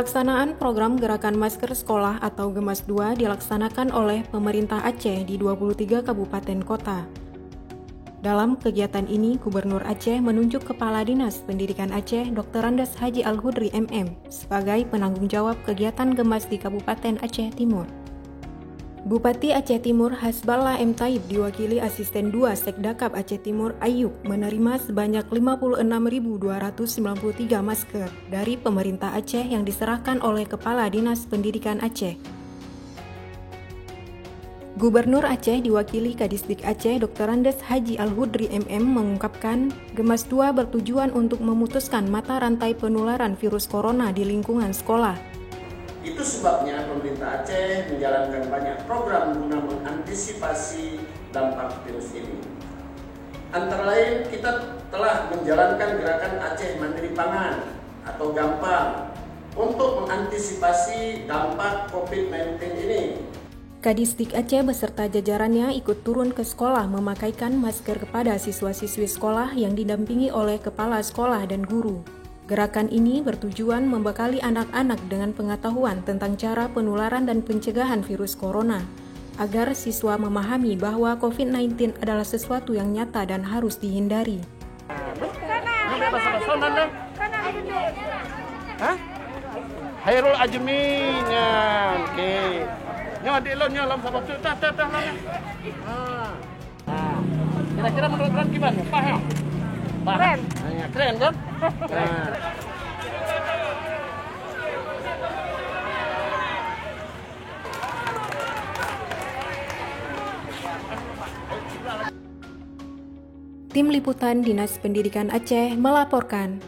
Pelaksanaan program Gerakan Masker Sekolah atau Gemas 2 dilaksanakan oleh pemerintah Aceh di 23 kabupaten kota. Dalam kegiatan ini, Gubernur Aceh menunjuk Kepala Dinas Pendidikan Aceh Dr. Andes Haji Al-Hudri MM sebagai penanggung jawab kegiatan Gemas di Kabupaten Aceh Timur. Bupati Aceh Timur Hasballah M. Taib diwakili Asisten 2 Sekdakap Aceh Timur Ayub menerima sebanyak 56.293 masker dari pemerintah Aceh yang diserahkan oleh Kepala Dinas Pendidikan Aceh. Gubernur Aceh diwakili Kadisdik Aceh Dr. Andes Haji Al-Hudri MM mengungkapkan, Gemas 2 bertujuan untuk memutuskan mata rantai penularan virus corona di lingkungan sekolah. Itu sebabnya pemerintah Aceh menjalankan banyak program guna mengantisipasi dampak virus ini. Antara lain, kita telah menjalankan gerakan Aceh Mandiri Pangan atau GAMPAN untuk mengantisipasi dampak COVID-19 ini. Kadisdik Aceh beserta jajarannya ikut turun ke sekolah memakaikan masker kepada siswa-siswi sekolah yang didampingi oleh kepala sekolah dan guru. Gerakan ini bertujuan membekali anak-anak dengan pengetahuan tentang cara penularan dan pencegahan virus corona, agar siswa memahami bahwa COVID-19 adalah sesuatu yang nyata dan harus dihindari. Hairul Ajminya, oke. Nyawa di lo nyalam sama tu, dah. Kira-kira menurut kalian gimana? Paham? Keren. Keren kan? Tim Liputan Dinas Pendidikan Aceh melaporkan.